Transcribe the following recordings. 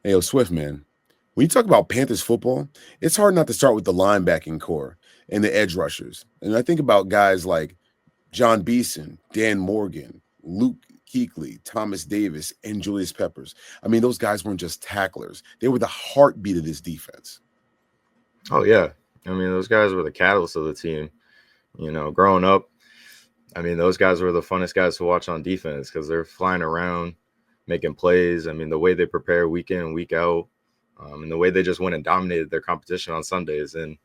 Hey, yo, Swift, man. When you talk about Panthers football, it's hard not to start with the linebacking core and the edge rushers. And I think about guys like John Beeson, Dan Morgan, Luke Kuechly, Thomas Davis, and Julius Peppers. I mean, those guys weren't just tacklers. They were the heartbeat of this defense. Oh yeah, I mean those guys were the catalyst of the team. Growing up, I mean those guys were the funnest guys to watch on defense because they're flying around, making plays. I mean the way they prepare week in and week out, and the way they just went and dominated their competition on Sundays. And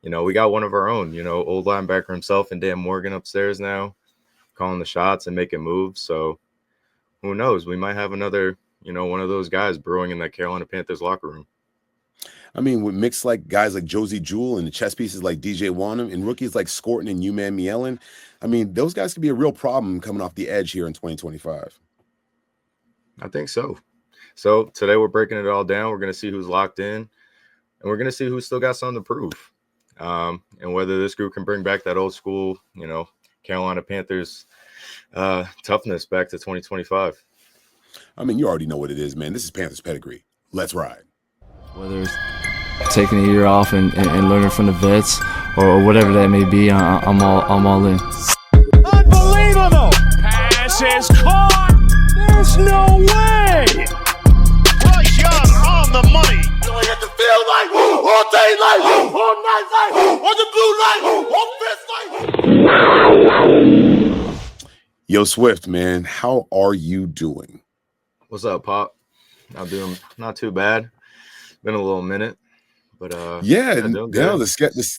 we got one of our own. Old linebacker himself and Dan Morgan upstairs now, calling the shots and making moves. So who knows? We might have another, one of those guys brewing in that Carolina Panthers locker room. I mean, with mixed like guys like Josey Jewell and the chess pieces like DJ Wanham and rookies like Scorton and U-Man Mielen, I mean, those guys could be a real problem coming off the edge here in 2025. I think so. So today we're breaking it all down. We're going to see who's locked in, and we're going to see who's still got something to prove, and whether this group can bring back that old school, Carolina Panthers toughness back to 2025. I mean, you already know what it is, man. This is Panthers Pedigree. Let's ride. Whether it's taking a year off and learning from the vets or whatever that may be, I'm all in. Unbelievable! Pass is caught! There's no way! Bryce Young on the money! Doing at the field like, all day like, all night like, on the blue like, on this like. Yo, Swift, man, how are you doing? What's up, Pop? I'm doing not too bad. Been a little minute, but the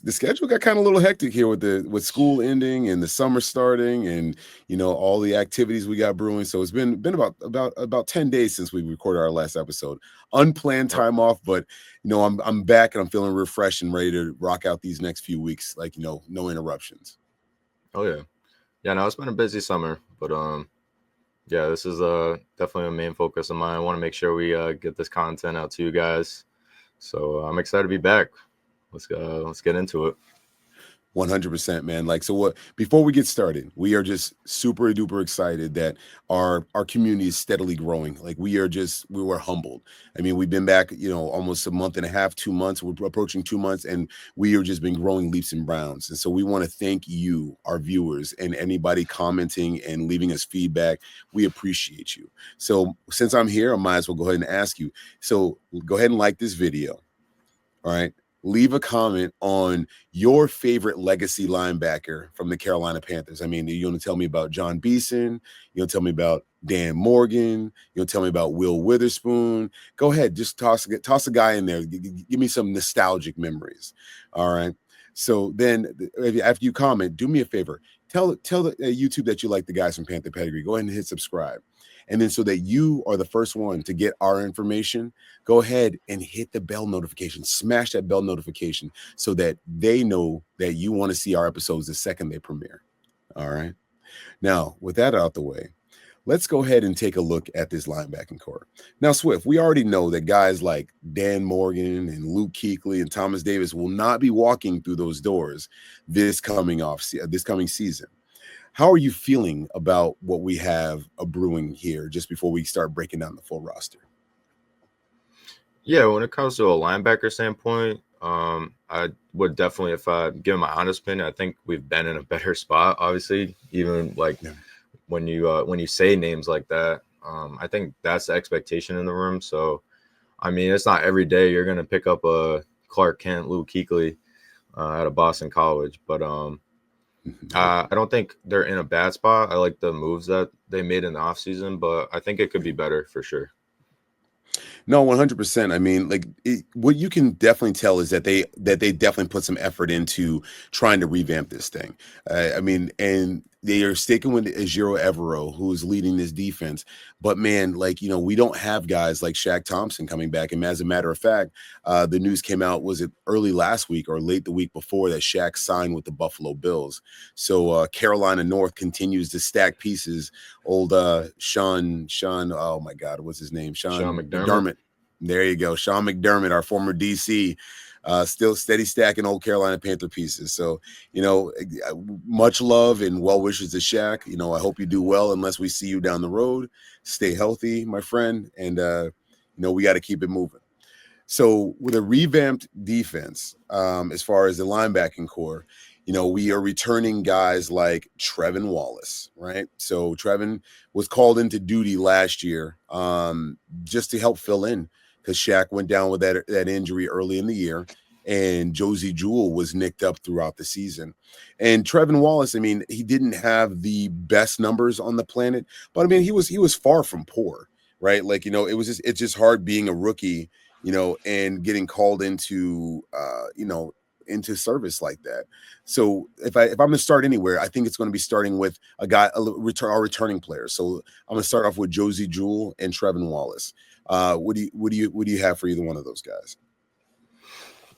schedule got kind of a little hectic here with school ending and the summer starting and all the activities we got brewing. So it's been about 10 days since we recorded our last episode. Unplanned time off, but I'm back and I'm feeling refreshed and ready to rock out these next few weeks. Like no interruptions. Oh yeah. No, it's been a busy summer, but yeah, this is definitely a main focus of mine. I want to make sure we get this content out to you guys. So I'm excited to be back. Let's get into it. 100%, man. Before we get started, we are just super duper excited that our community is steadily growing. Like we were humbled. I mean, we've been back, almost a month and a half, 2 months. We're approaching 2 months and we have just been growing leaps and bounds. And so we want to thank you, our viewers, and anybody commenting and leaving us feedback. We appreciate you. So since I'm here, I might as well go ahead and ask you. So go ahead and like this video. All right. Leave a comment on your favorite legacy linebacker from the Carolina Panthers. I mean, you want to tell me about John Beeson? You want to tell me about Dan Morgan? You want to tell me about Will Witherspoon? Go ahead, just toss a guy in there. Give me some nostalgic memories. All right. So then, after you comment, do me a favor. Tell the YouTube that you like the guys from Panther Pedigree. Go ahead and hit subscribe. And then so that you are the first one to get our information, go ahead and hit the bell notification, smash that bell notification so that they know that you want to see our episodes the second they premiere. All right. Now, with that out the way, let's go ahead and take a look at this linebacking core. Now, Swift, we already know that guys like Dan Morgan and Luke Kuechly and Thomas Davis will not be walking through those doors this coming season. How are you feeling about what we have brewing here just before we start breaking down the full roster? Yeah, when it comes to a linebacker standpoint, I would definitely, if I give my honest opinion, I think we've been in a better spot. Obviously, even when you say names like that, I think that's the expectation in the room. So, I mean, it's not every day you're going to pick up a Clark Kent, Luke Kuechly at a Boston college, but I don't think they're in a bad spot. I like the moves that they made in the offseason, but I think it could be better for sure. No, 100%. I mean, what you can definitely tell is that they definitely put some effort into trying to revamp this thing. I mean, and they are sticking with Ejiro Evero, who is leading this defense. But man, we don't have guys like Shaq Thompson coming back. And as a matter of fact, the news came out, was it early last week or late the week before, that Shaq signed with the Buffalo Bills. So Carolina North continues to stack pieces. Old Sean, oh my God, what's his name? Sean McDermott. There you go. Sean McDermott, our former DC, still steady stacking old Carolina Panther pieces. So, much love and well wishes to Shaq. I hope you do well unless we see you down the road. Stay healthy, my friend. And, we got to keep it moving. So with a revamped defense, as far as the linebacking core, we are returning guys like Trevon Wallace, right? So Trevin was called into duty last year just to help fill in because Shaq went down with that injury early in the year, and Josey Jewell was nicked up throughout the season. And Trevon Wallace, I mean, he didn't have the best numbers on the planet, but I mean, he was far from poor, right? Like, it's just hard being a rookie, and getting called into, into service like that. So if I'm going to start anywhere, I think it's going to be starting with our returning players. So I'm going to start off with Josey Jewell and Trevon Wallace. What do you have for either one of those guys?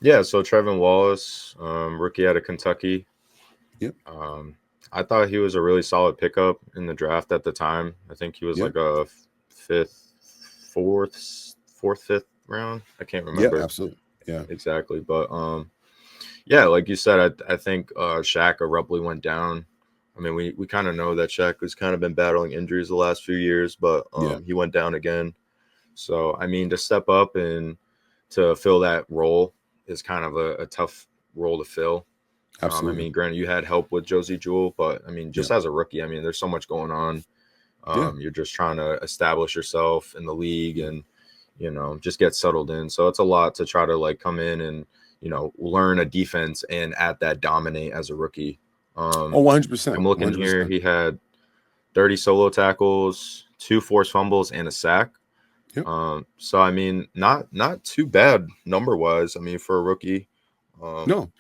Yeah, so Trevon Wallace, rookie out of Kentucky. Yep. I thought he was a really solid pickup in the draft at the time. I think he was like a fourth, fifth round. I can't remember. Yeah, absolutely. Yeah, exactly. But yeah, like you said, I think Shaq abruptly went down. I mean, we kind of know that Shaq has kind of been battling injuries the last few years, but he went down again. So, I mean, to step up and to fill that role is kind of a tough role to fill. Absolutely. I mean, granted, you had help with Josey Jewell, but I mean, just as a rookie, I mean, there's so much going on. You're just trying to establish yourself in the league and, just get settled in. So it's a lot to try to like come in and, learn a defense and at that dominate as a rookie. 100%. I'm looking 100%. here. He had 30 solo tackles, 2 forced fumbles, and a sack. Yep. So I mean, not too bad number wise. I mean, for a rookie. No,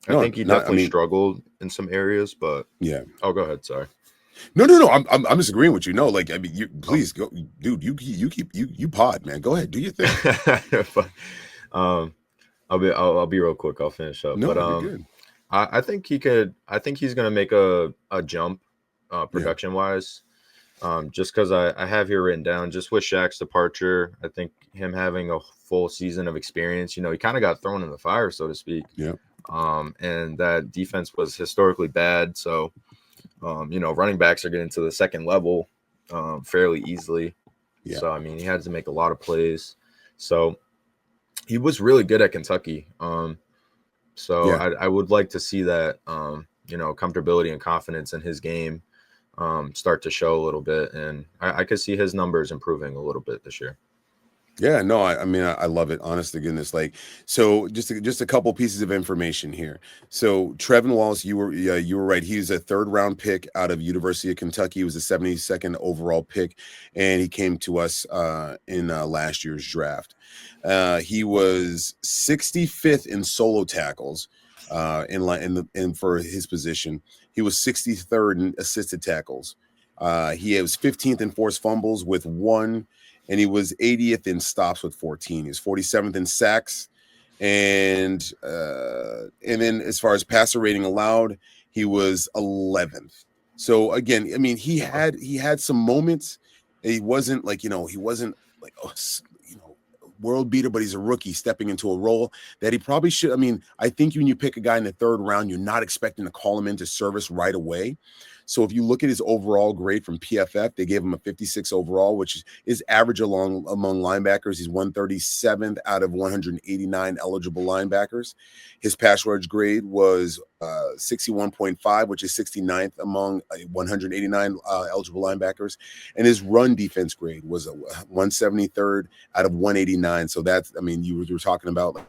I think he definitely struggled in some areas, but yeah. Oh, go ahead. Sorry. No. I'm just agreeing with you. No, like I mean, you please go, dude. You pod, man. Go ahead, do your thing. But, I'll be real quick. I'll finish up. No, but you're good. I think he could. I think he's gonna make a jump, production wise. Just because I have here written down, just with Shaq's departure, I think him having a full season of experience, he kind of got thrown in the fire, so to speak. Yeah. And that defense was historically bad. So, running backs are getting to the second level fairly easily. Yeah. So, I mean, he had to make a lot of plays. So he was really good at Kentucky. I would like to see that, comfortability and confidence in his game start to show a little bit, and I could see his numbers improving a little bit this year. Yeah, no, I mean, I love it. Honest to goodness, like, so just a couple pieces of information here. So Trevon Wallace, you were right. He was a 3rd round pick out of University of Kentucky. He was a 72nd overall pick, and he came to us in last year's draft. He was 65th in solo tackles in for his position. He was 63rd in assisted tackles. He was 15th in forced fumbles with 1, and he was 80th in stops with 14. He was 47th in sacks, and then as far as passer rating allowed, he was 11th. So again, I mean, he had some moments. He wasn't like world beater, but he's a rookie stepping into a role that he probably should. I mean, I think when you pick a guy in the 3rd round, you're not expecting to call him into service right away. So if you look at his overall grade from PFF, they gave him a 56 overall, which is average among linebackers. He's 137th out of 189 eligible linebackers. His pass rush grade was 61.5, which is 69th among 189 eligible linebackers. And his run defense grade was 173rd out of 189. So that's, I mean, you were talking about,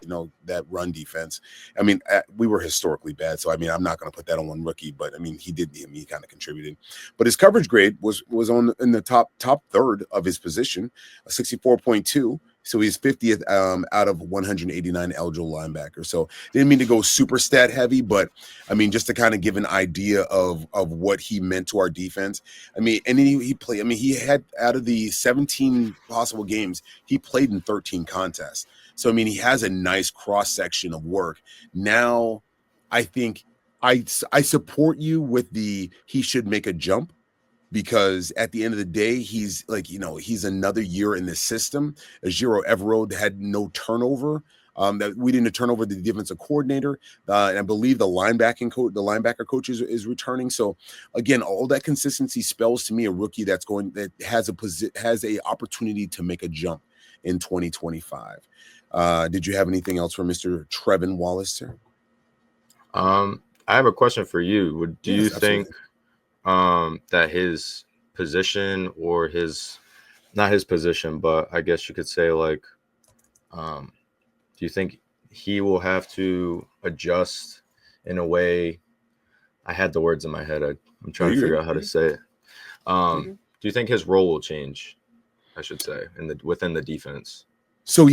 that run defense. I mean, we were historically bad. So, I mean, I'm not going to put that on one rookie, but I mean, he kind of contributed. But his coverage grade was in the top 3rd of his position, 64.2. So he's 50th out of 189 eligible linebackers. So didn't mean to go super stat heavy, but I mean, just to kind of give an idea of what he meant to our defense. I mean, and then he played. I mean, he had, out of the 17 possible games, he played in 13 contests. So I mean, he has a nice cross section of work. Now, I think I support you with he should make a jump. Because at the end of the day, he's he's another year in the system. Ejiro Evero had no turnover. That we didn't turn over the defensive coordinator. And I believe the linebacker coach is returning. So again, all that consistency spells to me a rookie that has a opportunity to make a jump in 2025. Did you have anything else for Mr. Trevon Wallace, sir? I have a question for you. Do you absolutely. think that his position, or not his position, but I guess you could say, like, do you think he will have to adjust in a way? I had the words in my head. I'm trying to figure out how to say it. Do you think his role will change, I should say, within the defense? So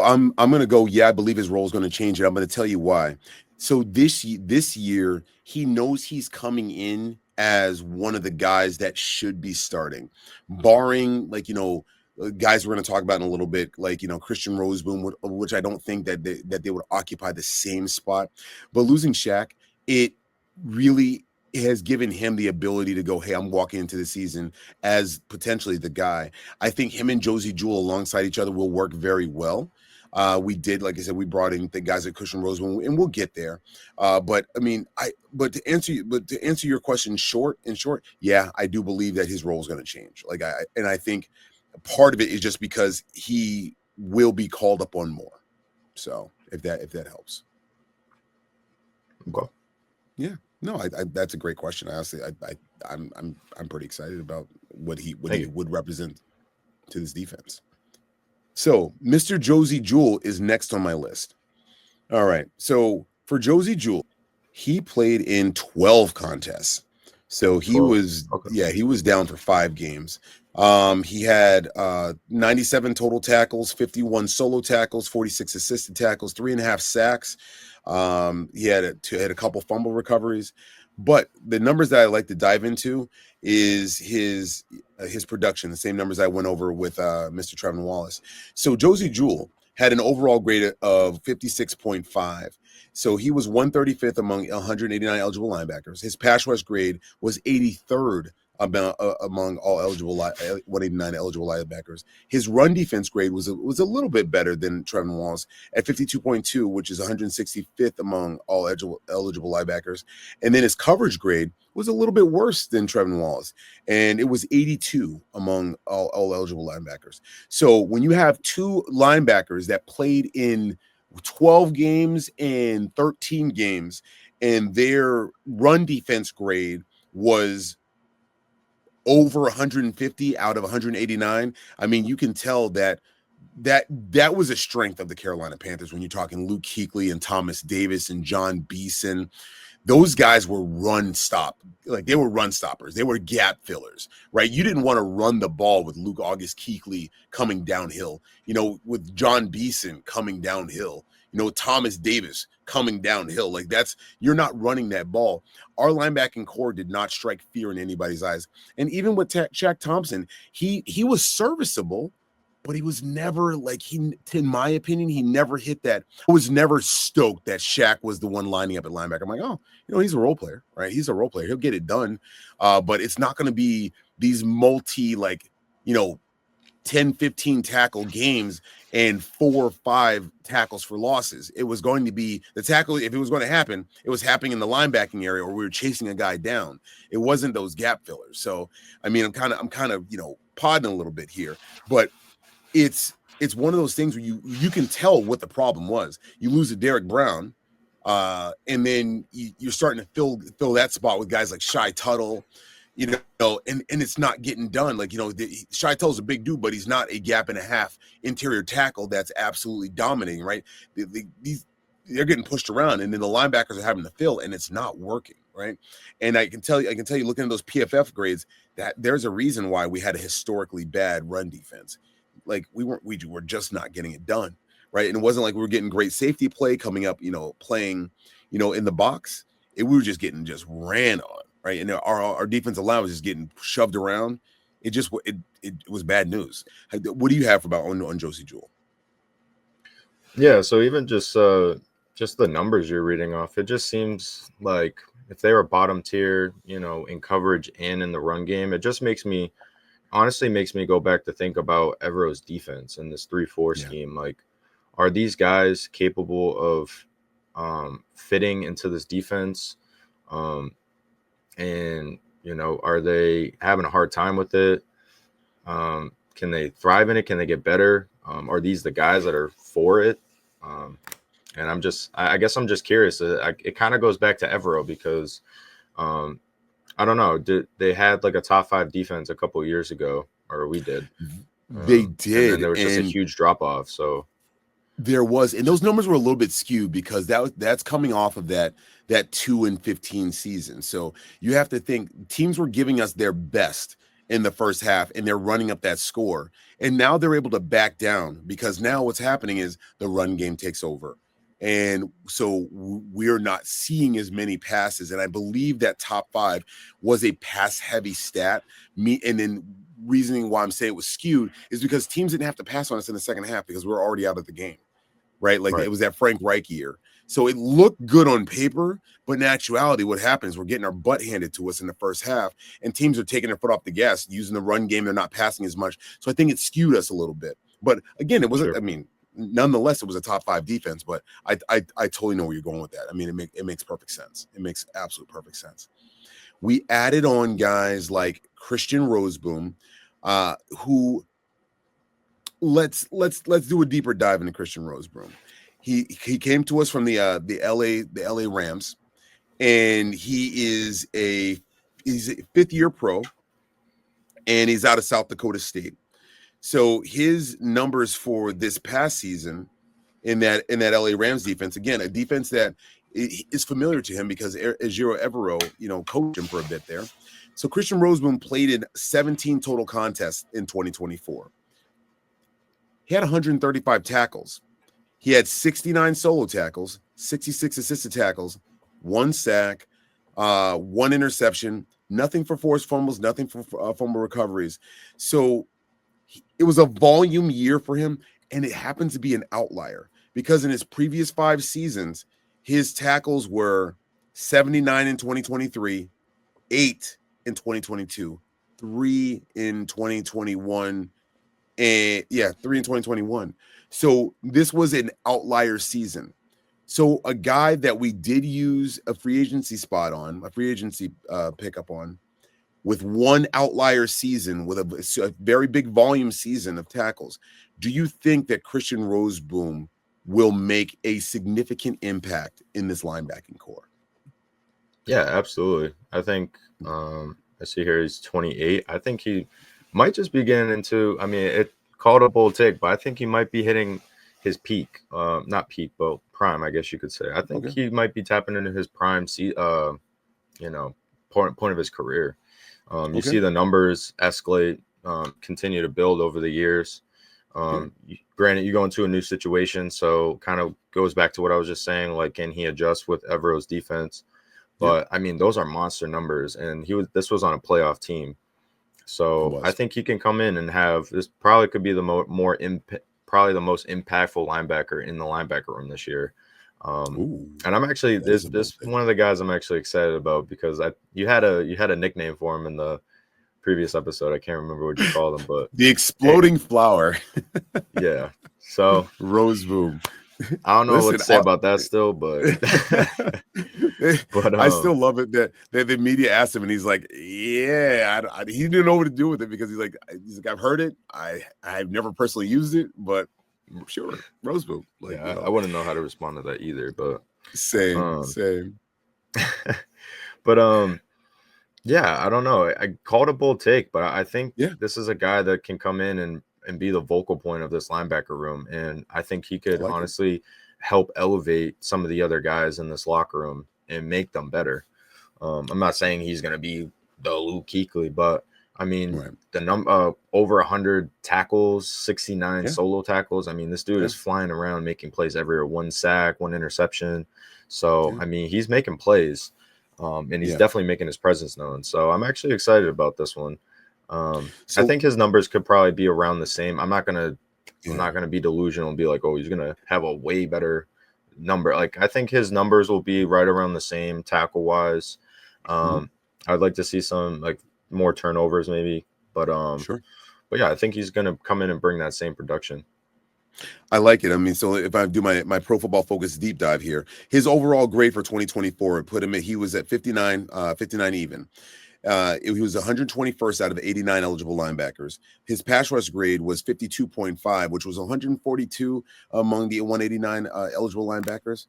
I'm gonna go. Yeah, I believe his role is going to change, and I'm going to tell you why. So this year, he knows he's coming in as one of the guys that should be starting, barring guys we're going to talk about in a little bit, like Christian Rozeboom, which I don't think that they would occupy the same spot. But losing Shaq, it really has given him the ability to go, hey, I'm walking into the season as potentially the guy. I think him and Josey Jewell alongside each other will work very well. We did, like I said, we brought in the guys at Christian Rozeboom, and we'll get there. But to answer your question in short, yeah, I do believe that his role is going to change. I think part of it is just because he will be called up on more. So if that helps. Okay. Yeah. No, that's a great question. Honestly, I'm pretty excited about what he would represent to this defense. So Mr. Josey Jewell is next on my list. All right. So for Josey Jewell, he played in 12 contests. So he was down for 5 games. He had 97 total tackles, 51 solo tackles, 46 assisted tackles, 3.5 sacks. He had a couple fumble recoveries, but the numbers that I like to dive into is his production, the same numbers I went over with Mr. Trevon Wallace. So Josey Jewell had an overall grade of 56.5. So he was 135th among 189 eligible linebackers. His pass rush grade was 83rd among all 189 eligible linebackers. His run defense grade was a little bit better than Trevon Wallace at 52.2, which is 165th among all eligible linebackers. And then his coverage grade was a little bit worse than Trevon Wallace, and it was 82 among all eligible linebackers. So when you have 2 linebackers that played in 12 games and 13 games, and their run defense grade was over 150 out of 189. I mean, you can tell that was a strength of the Carolina Panthers when you're talking Luke Kuechly and Thomas Davis and John Beeson. Those guys were run stoppers. They were gap fillers, right? You didn't want to run the ball with Luke August Kuechly coming downhill, with John Beeson coming downhill, Thomas Davis coming downhill. You're not running that ball. Our linebacking core did not strike fear in anybody's eyes. And even with Shaq Thompson, he was serviceable, but he was never in my opinion, he never hit that. I was never stoked that Shaq was the one lining up at linebacker. I'm like, oh, he's a role player, right? He's a role player. He'll get it done. But it's not going to be these 10, 15 tackle games and 4 or 5 tackles for losses. It was going to be the tackle. If it was going to happen, it was happening in the linebacking area, or we were chasing a guy down. It wasn't those gap fillers. So, I mean, I'm kind of, podding a little bit here, but it's one of those things where you can tell what the problem was. You lose to Derek Brown, and then you're starting to fill that spot with guys like Shy Tuttle, and it's not getting done. Shy Tuttle's a big dude, but he's not a gap and a half interior tackle that's absolutely dominating, right? They're getting pushed around, and then the linebackers are having to fill, and it's not working, right? And I can tell you, looking at those PFF grades, that there's a reason why we had a historically bad run defense. We were just not getting it done, right? And it wasn't like we were getting great safety play coming up, playing, in the box. We were just getting ran on, right? And our defensive line was just getting shoved around. It was bad news. What do you have on Josey Jewell? Yeah, so even just the numbers you're reading off, it just seems like if they were bottom tier, in coverage and in the run game, it just honestly makes me go back to think about Evero's defense in this 3-4 scheme. Are these guys capable of fitting into this defense? And, are they having a hard time with it? Can they thrive in it? Can they get better? Are these the guys that are for it? And I guess I'm just curious. It kind of goes back to Evero because I don't know. They had like a top 5 defense a couple of years ago, or we did. They did. And there was just a huge drop off. So there was, and those numbers were a little bit skewed because that's coming off of that 2-15 season. So you have to think teams were giving us their best in the first half, and they're running up that score. And now they're able to back down because now what's happening is the run game takes over. And so we're not seeing as many passes. And I believe that top 5 was a pass-heavy stat. And then reasoning why I'm saying it was skewed is because teams didn't have to pass on us in the second half because we were already out of the game, right? Like It was that Frank Reich year. So it looked good on paper, but in actuality, what happens, we're getting our butt handed to us in the first half, and teams are taking their foot off the gas, using the run game. They're not passing as much. So I think it skewed us a little bit. But again, it wasn't, I mean, nonetheless, it was a top 5 defense, but I totally know where you're going with that. I mean, it makes perfect sense. It makes absolute perfect sense. We added on guys like Christian Rozeboom, who let's do a deeper dive into Christian Rozeboom. He came to us from the LA Rams, and he's a 5th-year pro, and he's out of South Dakota State. So his numbers for this past season in that LA Rams defense, again, a defense that is familiar to him because Ejiro Evero, coached him for a bit there. So Christian Rozeboom played in 17 total contests in 2024. He had 135 tackles. He had 69 solo tackles, 66 assisted tackles, 1 sack, 1 interception, nothing for forced fumbles, nothing for fumble recoveries. So it was a volume year for him, and it happens to be an outlier because in his previous 5 seasons, his tackles were 79 in 2023, 8 in 2022, 3 in 2021, and 3 in 2021. So this was an outlier season. So a guy that we did use a free agency pickup on, with 1 outlier season, with a very big volume season of tackles, do you think that Christian Rozeboom will make a significant impact in this linebacking core? Yeah, absolutely. I think I see here he's 28. I think he might just be getting into, it called a bold take, but I think he might be hitting his peak. Not peak, but prime, I guess you could say. I think he might be tapping into his prime point of his career. You see the numbers escalate, continue to build over the years. Granted, you go into a new situation, so kind of goes back to what I was just saying. Like, can he adjust with Evero's defense? But those are monster numbers, and this was on a playoff team. So I think he can come in and have this. Probably could be probably the most impactful linebacker in the linebacker room this year. And I'm actually this one of the guys I'm actually excited about because you had a nickname for him in the previous episode. I can't remember what you called him, but the exploding flower. Yeah. So Rozeboom. I don't know what to say about that still, but I still love it that the media asked him, and he's like, "Yeah, he didn't know what to do with it because he's like, I've heard it. I've never personally used it, but sure, Rozeboom." Like, I wouldn't know how to respond to that either, but same. But yeah, I don't know. I called a bold take, but I think this is a guy that can come in and be the vocal point of this linebacker room. And I think he could honestly help elevate some of the other guys in this locker room and make them better. I'm not saying he's going to be the Luke Kuechly, but the number over 100 tackles, 69 solo tackles. This dude is flying around making plays everywhere. 1 sack, 1 interception. So, he's making plays. And he's definitely making his presence known. So I'm actually excited about this one. I think his numbers could probably be around the same. I'm not gonna be delusional and be like, oh, he's gonna have a way better number. Like, I think his numbers will be right around the same tackle wise. I'd like to see some more turnovers maybe, but But yeah, I think he's gonna come in and bring that same production. I like it. So if I do my Pro Football Focus deep dive here, his overall grade for 2024 put him he was at 59 even. He was 121st out of 89 eligible linebackers. His pass rush grade was 52.5, which was 142 among the 189 eligible linebackers.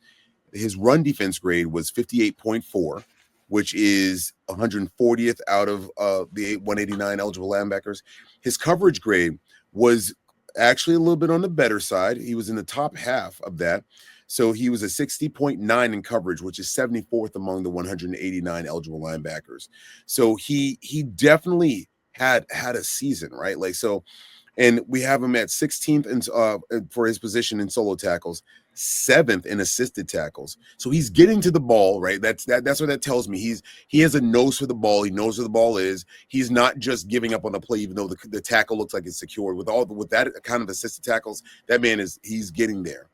His run defense grade was 58.4, which is 140th out of the 189 eligible linebackers. His coverage grade was actually a little bit on the better side. He was in the top half of that. So he was a 60.9 in coverage, which is 74th among the 189 eligible linebackers. So he definitely had a season, right? Like, so, and we have him at 16th in, for his position in solo tackles, 7th in assisted tackles. So he's getting to the ball, right? That's what that tells me. He has a nose for the ball. He knows where the ball is. He's not just giving up on the play, even though the tackle looks like it's secured. With that kind of assisted tackles, that man he's getting there.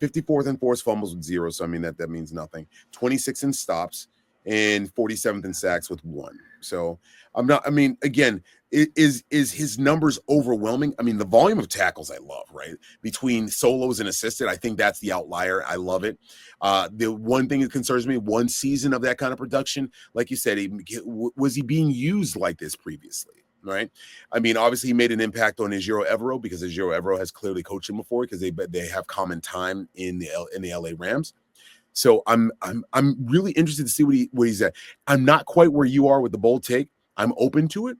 54th in forced fumbles with 0. So I mean that means nothing. 26 in stops and 47th in sacks with 1. So again, is his numbers overwhelming? I mean, the volume of tackles I love, right? Between solos and assisted, I think that's the outlier. I love it. The one thing that concerns me, one season of that kind of production, like you said, was he being used like this previously? Right. I mean, obviously he made an impact on Ejiro Evero because Ejiro Evero has clearly coached him before because they have common time in the LA Rams. So I'm really interested to see what he's at. I'm not quite where you are with the bold take. I'm open to it,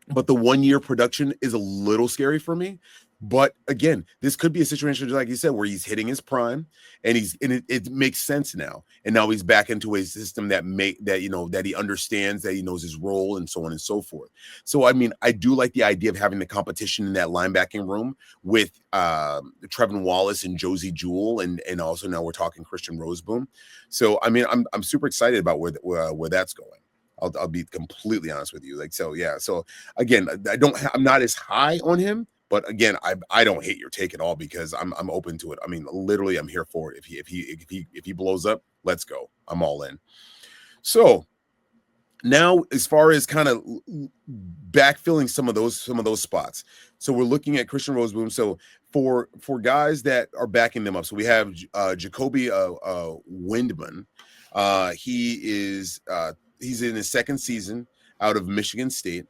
but the 1 year production is a little scary for me. But again, this could be a situation, like you said, where he's hitting his prime, and it makes sense now. And now he's back into a system that he understands, that he knows his role, and so on and so forth. So I mean, I do like the idea of having the competition in that linebacking room with Trevin Wallace and Josey Jewell, and also now we're talking Christian Rozeboom. So I mean, I'm super excited about where that's going. I'll be completely honest with you. Like, so yeah. So again, I'm not as high on him. But again, I don't hate your take at all because I'm open to it. I mean, literally, I'm here for it. If he blows up, let's go. I'm all in. So now, as far as kind of backfilling some of those spots, so we're looking at Christian Rozeboom. So for guys that are backing them up, so we have Jacoby Windman. He's in his second season out of Michigan State.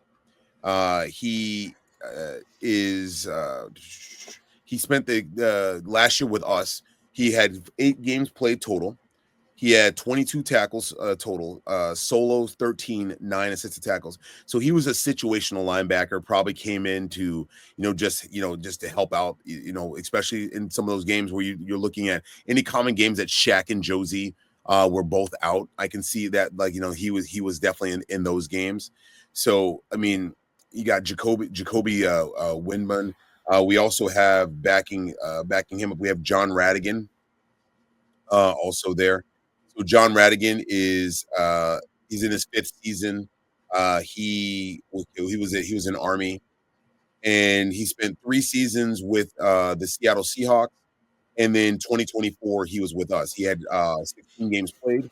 He spent the last year with us. He had 8 games played total. He had 22 tackles total, solos 13, 9 assisted tackles. So he was a situational linebacker. Probably came in to just to help out. Especially in some of those games where you're looking at any common games that Shaq and Josey were both out. I can see that he was definitely in those games. So I mean. You got Jacoby Windman. We also have backing him up. We have John Radigan also there. So John Radigan is he's in his 5th season. He was in Army, and he spent 3 seasons with the Seattle Seahawks, and then 2024 he was with us. He had 16 games played,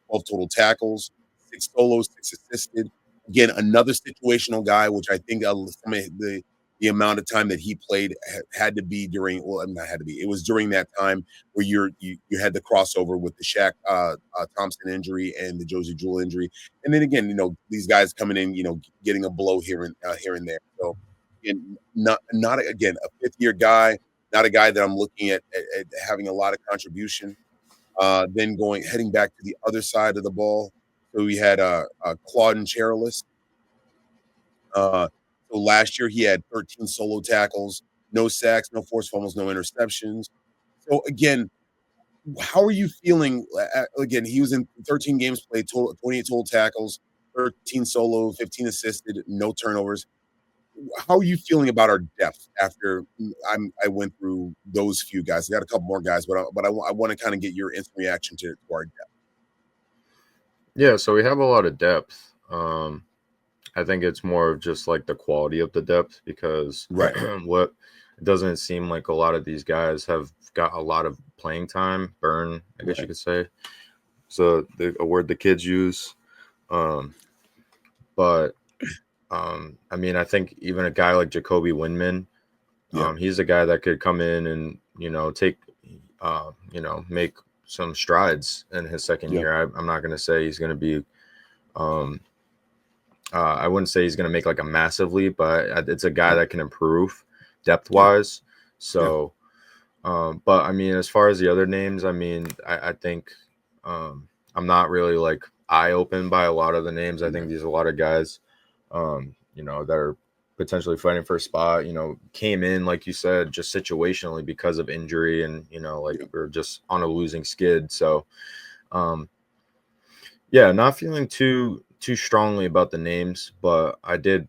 12 total tackles, 6 solos, 6 assisted. Again, another situational guy, which I think the amount of time that he played had to be during. Well, not had to be. It was during that time where you had the crossover with the Shaq Thompson injury and the Josey Jewell injury, and then again, these guys coming in, getting a blow here and there. So, again, not again a 5th-year guy, not a guy that I'm looking at having a lot of contribution. Then heading back to the other side of the ball. So we had Claudin Cherilus. So last year he had 13 solo tackles, no sacks, no forced fumbles, no interceptions. So again, how are you feeling? Again, he was in 13 games played, 28 total tackles, 13 solo, 15 assisted, no turnovers. How are you feeling about our depth after I went through those few guys? I got a couple more guys, but I want to kind of get your instant reaction to our depth. Yeah, so we have a lot of depth. I think it's more of just like the quality of the depth because it doesn't seem like a lot of these guys have got a lot of playing time, I guess you could say. So a word the kids use. But I mean, I think even a guy like Jacoby Windman, he's a guy that could come in and, take, make some strides in his second year. I'm not going to say he's going to be I wouldn't say he's going to make like a massive leap, but it's a guy that can improve depth wise. So, but I mean, as far as the other names, I mean, I think I'm not really like eye opened by a lot of the names. I think there's a lot of guys, you know, that are potentially fighting for a spot, you know, came in, like you said, just situationally because of injury and, you know, like we're just on a losing skid. So, yeah, not feeling too strongly about the names, but I did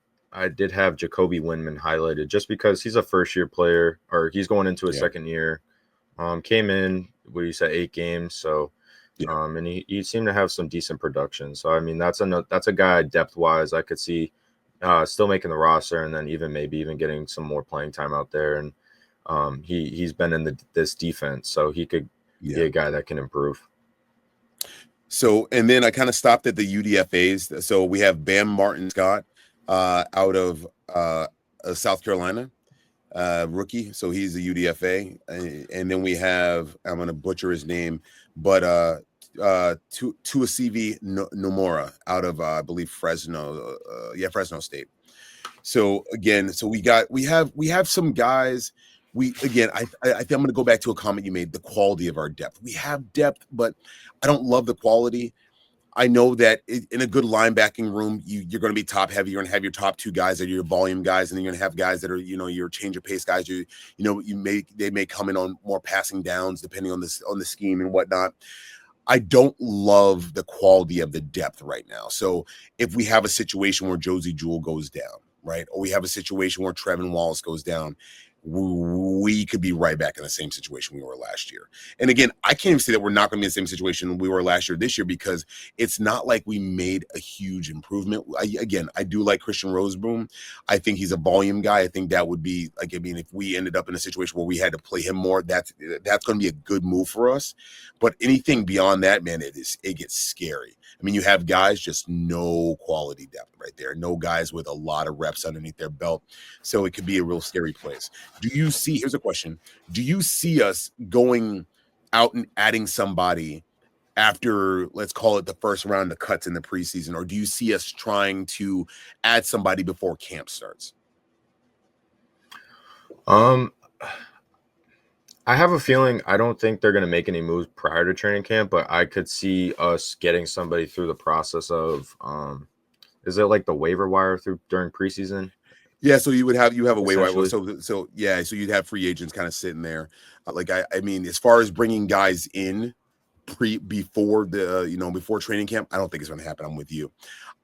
have Jacoby Windman highlighted just because he's a first year player, or he's going into his second year. Came in, we said 8 games, so and he seemed to have some decent production. So I mean, that's a guy depth wise I could see still making the roster, and then maybe even getting some more playing time out there. And he's been in this defense, so he could be a guy that can improve. So, and then I kind of stopped at the UDFAs. So we have Bam Martin Scott out of South Carolina, rookie. So he's a UDFA. And then we have, I'm going to butcher his name, but Tuasivi Nomura out of, I believe, Fresno. Fresno State. So again, we have some guys. I think I'm going to go back to a comment you made, the quality of our depth. We have depth, but I don't love the quality. I know that in a good linebacking room, you're going to be top heavy. You're going to have your top 2 guys that are your volume guys, and then you're going to have guys that are, you know, your change of pace guys. They may come in on more passing downs depending on the scheme and whatnot. I don't love the quality of the depth right now. So if we have a situation where Josey Jewell goes down, right, or we have a situation where Trevon Wallace goes down, we could be right back in the same situation we were last year. And again, I can't even say that we're not going to be in the same situation we were last year this year, because it's not like we made a huge improvement. I do like Christian Rozeboom. I think he's a volume guy. I think that would be like, I mean, if we ended up in a situation where we had to play him more, that's going to be a good move for us. But anything beyond that, man, it gets scary. I mean, you have guys just no quality depth right there, no guys with a lot of reps underneath their belt. So it could be a real scary place. Here's a question. Do you see us going out and adding somebody after, let's call it, the first round of cuts in the preseason? Or do you see us trying to add somebody before camp starts? I have a feeling I don't think they're going to make any moves prior to training camp, but I could see us getting somebody through the process of, is it like the waiver wire during preseason? Yeah, so you have a waiver wire. So you'd have free agents kind of sitting there. I mean, as far as bringing guys in before training camp, I don't think it's going to happen. I'm with you.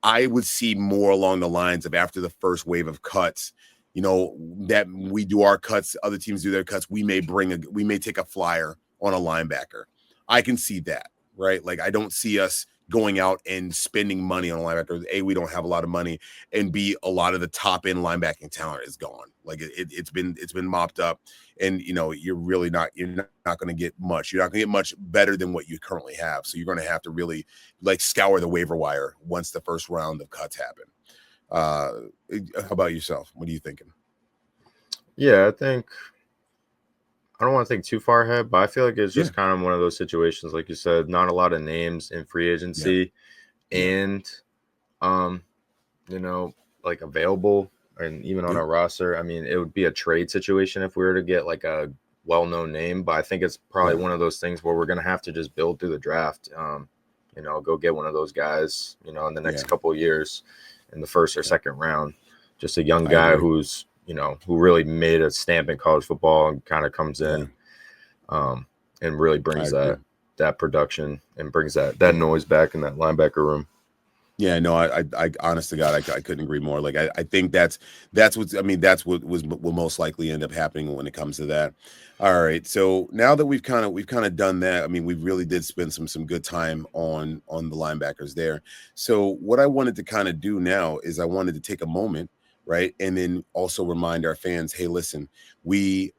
I would see more along the lines of after the first wave of cuts, you know, that we do our cuts, other teams do their cuts. We may take a flyer on a linebacker. I can see that, right? Like, I don't see us going out and spending money on a linebacker. A, we don't have a lot of money, and B, a lot of the top end linebacking talent is gone. Like it's been mopped up, and you know, you're not going to get much. You're not going to get much better than what you currently have. So you're going to have to really like scour the waiver wire once the first round of cuts happen. How about yourself? What are you thinking? Yeah, I don't want to think too far ahead, but I feel like it's just kind of one of those situations, like you said, not a lot of names in free agency, and you know, like available and even on our roster. I mean, it would be a trade situation if we were to get like a well-known name, but I think it's probably one of those things where we're going to have to just build through the draft. You know, go get one of those guys, you know, in the next couple of years in the first or second round. Just a young guy who's, you know, who really made a stamp in college football and kind of comes in and really brings that production and brings that noise back in that linebacker room. Yeah, no, I honest to God, I couldn't agree more. Like, I think that's what will most likely end up happening when it comes to that. All right, so now that we've kind of done that, I mean, we really did spend some good time on the linebackers there. So what I wanted to kind of do now is I wanted to take a moment, right, and then also remind our fans, hey, listen, we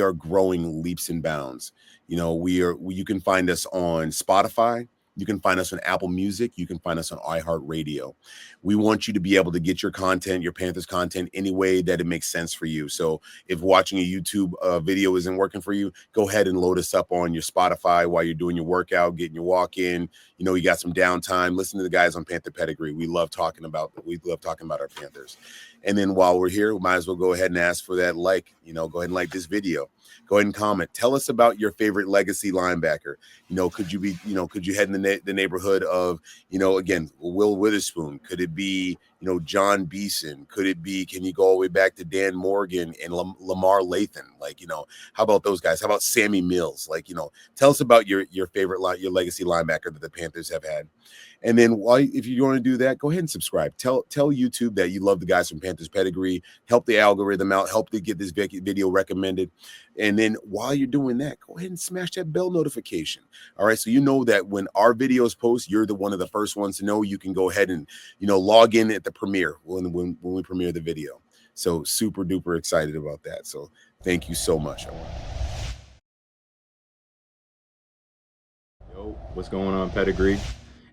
are growing leaps and bounds. You know, you can find us on Spotify. You can find us on Apple Music. You can find us on iHeartRadio. We want you to be able to get your content, your Panthers content, any way that it makes sense for you. So if watching a YouTube video isn't working for you, go ahead and load us up on your Spotify while you're doing your workout, getting your walk in. You know, you got some downtime. Listen to the guys on Panther Pedigree. We love talking about our Panthers. And then while we're here, we might as well go ahead and ask for that like. You know, go ahead and like this video. Go ahead and comment. Tell us about your favorite legacy linebacker. You know, could you head in the neighborhood of, you know, again, Will Witherspoon? Could it be, you know, John Beeson? Could it be, can you go all the way back to Dan Morgan and Lamar Lathan? Like, you know, how about those guys? How about Sammy Mills? Like, you know, tell us about your favorite your legacy linebacker that the Panthers have had. And then if you want to do that, go ahead and subscribe. Tell YouTube that you love the guys from Panthers Pedigree. Help the algorithm out. Help to get this video recommended. And then while you're doing that, go ahead and smash that bell notification. All right. So you know that when our videos post, you're one of the first ones to know. You can go ahead and, you know, log in at the premiere when we premiere the video. So super duper excited about that. So thank you so much. Yo, what's going on, Pedigree?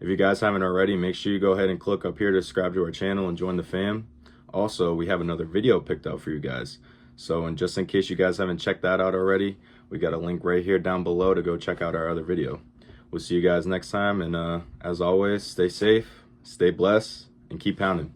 If you guys haven't already, make sure you go ahead and click up here to subscribe to our channel and join the fam. Also, we have another video picked out for you guys. So, and just in case you guys haven't checked that out already, we got a link right here down below to go check out our other video. We'll see you guys next time. And as always, stay safe, stay blessed, and keep pounding.